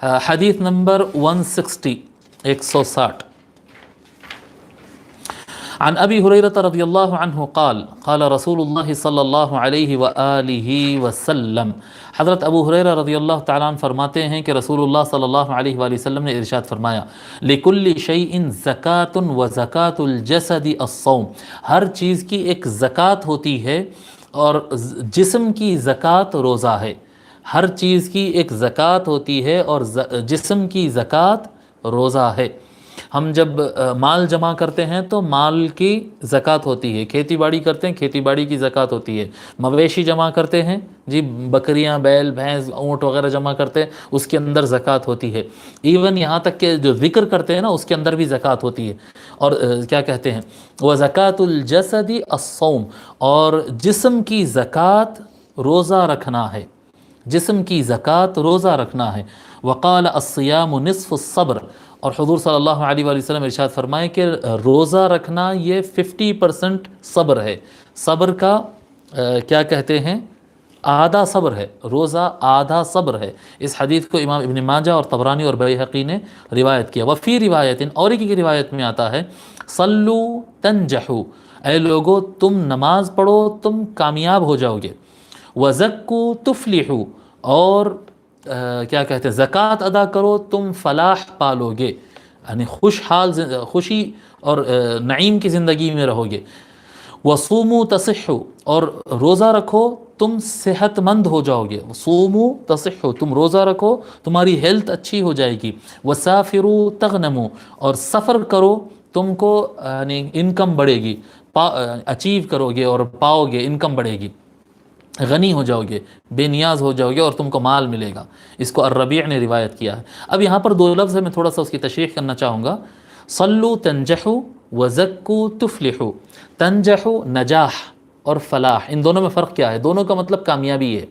حدیث نمبر 160 160 عن ابی ہریرہ رضی اللہ عنہ قال قال رسول اللہ صلی اللہ علیہ وآلہ وسلم، حضرت ابو ہریرہ رضی اللہ تعالیٰ عنہ فرماتے ہیں کہ رسول اللہ صلی اللہ علیہ وآلہ وسلم نے ارشاد فرمایا، لِكُلِّ شَيْءٍ زَكَاةٌ وَزَكَاةُ الْجَسَدِ الصَّوْمُ، ہر چیز کی ایک زکوٰۃ ہوتی ہے اور جسم کی زکوٰۃ روزہ ہے۔ ہر چیز کی ایک زکوٰۃ ہوتی ہے اور جسم کی زکوٰۃ روزہ ہے۔ ہم جب مال جمع کرتے ہیں تو مال کی زکوٰۃ ہوتی ہے، کھیتی باڑی کرتے ہیں کھیتی باڑی کی زکوٰۃ ہوتی ہے، مویشی جمع کرتے ہیں جی، بکریاں بیل بھینس اونٹ وغیرہ جمع کرتے ہیں، اس کے اندر زکوٰۃ ہوتی ہے۔ ایون یہاں تک کہ جو ذکر کرتے ہیں نا اس کے اندر بھی زکوٰۃ ہوتی ہے۔ اور کیا کہتے ہیں، وَزَكَاةُ الْجَسَدِ الصَّوْمُ، اور جسم کی زکوٰۃ روزہ رکھنا ہے، جسم کی زکوٰۃ روزہ رکھنا ہے۔ وقال الصیام نصف الصبر، اور حضور صلی اللہ علیہ وآلہ وسلم ارشاد فرمائے کہ روزہ رکھنا یہ 50% صبر ہے۔ صبر کا کیا کہتے ہیں، آدھا صبر ہے، روزہ آدھا صبر ہے۔ اس حدیث کو امام ابن ماجہ اور طبرانی اور بیہقی نے روایت کیا۔ وفی روایت، اور ایک کی روایت میں آتا ہے، صلو تنجحو، اے لوگو تم نماز پڑھو تم کامیاب ہو جاؤ گے، وزکو تفلحو، اور کیا کہتے ہیں زکوٰۃ ادا کرو تم فلاح پالو گے، یعنی خوشی اور نعیم کی زندگی میں رہو گے۔ وصوموا تصحوا، اور روزہ رکھو تم صحت مند ہو جاؤ گے۔ وصوموا تصحوا، تم روزہ رکھو تمہاری ہیلتھ اچھی ہو جائے گی۔ وسافروا تغنموا، اور سفر کرو تم کو یعنی انکم بڑھے گی، اچیو کرو گے اور پاؤ گے، انکم بڑھے گی، غنی ہو جاؤ گے، بے نیاز ہو جاؤ گے اور تم کو مال ملے گا۔ اس کو الربیع نے روایت کیا ہے۔ اب یہاں پر دو لفظ ہے، میں تھوڑا سا اس کی تشریح کرنا چاہوں گا۔ صلو تنجحو وزکو تفلحو، تنجحو نجاح اور فلاح، ان دونوں میں فرق کیا ہے؟ دونوں کا مطلب کامیابی ہے،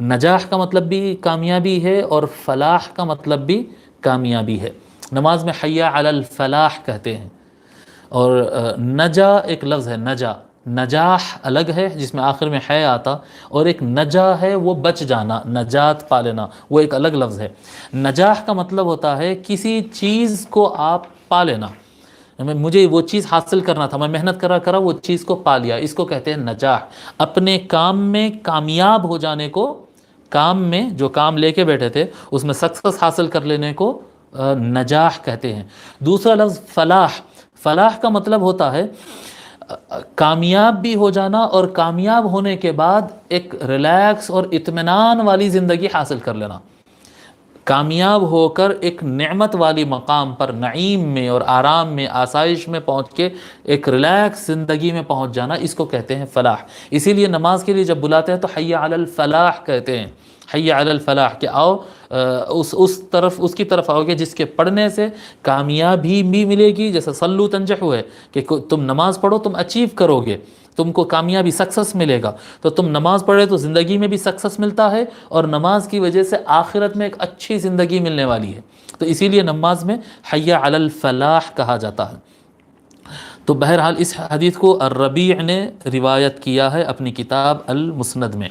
نجاح کا مطلب بھی کامیابی ہے اور فلاح کا مطلب بھی کامیابی ہے۔ نماز میں حی علی الفلاح کہتے ہیں، اور نجا ایک لفظ ہے، نجا، نجاح الگ ہے جس میں آخر میں ہے آتا، اور ایک نجا ہے وہ بچ جانا، نجات پا لینا، وہ ایک الگ لفظ ہے۔ نجاح کا مطلب ہوتا ہے کسی چیز کو آپ پا لینا، مجھے وہ چیز حاصل کرنا تھا، میں محنت کرا وہ چیز کو پا لیا، اس کو کہتے ہیں نجاح۔ اپنے کام میں کامیاب ہو جانے کو، کام میں جو کام لے کے بیٹھے تھے اس میں سکسس حاصل کر لینے کو نجاح کہتے ہیں۔ دوسرا لفظ فلاح، فلاح کا مطلب ہوتا ہے کامیاب بھی ہو جانا، اور کامیاب ہونے کے بعد ایک ریلیکس اور اطمینان والی زندگی حاصل کر لینا، کامیاب ہو کر ایک نعمت والی مقام پر، نعیم میں اور آرام میں، آسائش میں پہنچ کے ایک ریلیکس زندگی میں پہنچ جانا، اس کو کہتے ہیں فلاح۔ اسی لیے نماز کے لیے جب بلاتے ہیں تو حی علی الفلاح کہتے ہیں، حی علی الفلاح، کہ آؤ اس کی طرف آؤ گے جس کے پڑھنے سے کامیابی بھی ملے گی، جیسے صلو تنجحو ہے کہ تم نماز پڑھو تم اچیو کرو گے، تم کو کامیابی سکسس ملے گا، تو تم نماز پڑھے تو زندگی میں بھی سکسس ملتا ہے، اور نماز کی وجہ سے آخرت میں ایک اچھی زندگی ملنے والی ہے، تو اسی لیے نماز میں حی علی الفلاح کہا جاتا ہے۔ تو بہرحال اس حدیث کو الربیع نے روایت کیا ہے اپنی کتاب المسند میں۔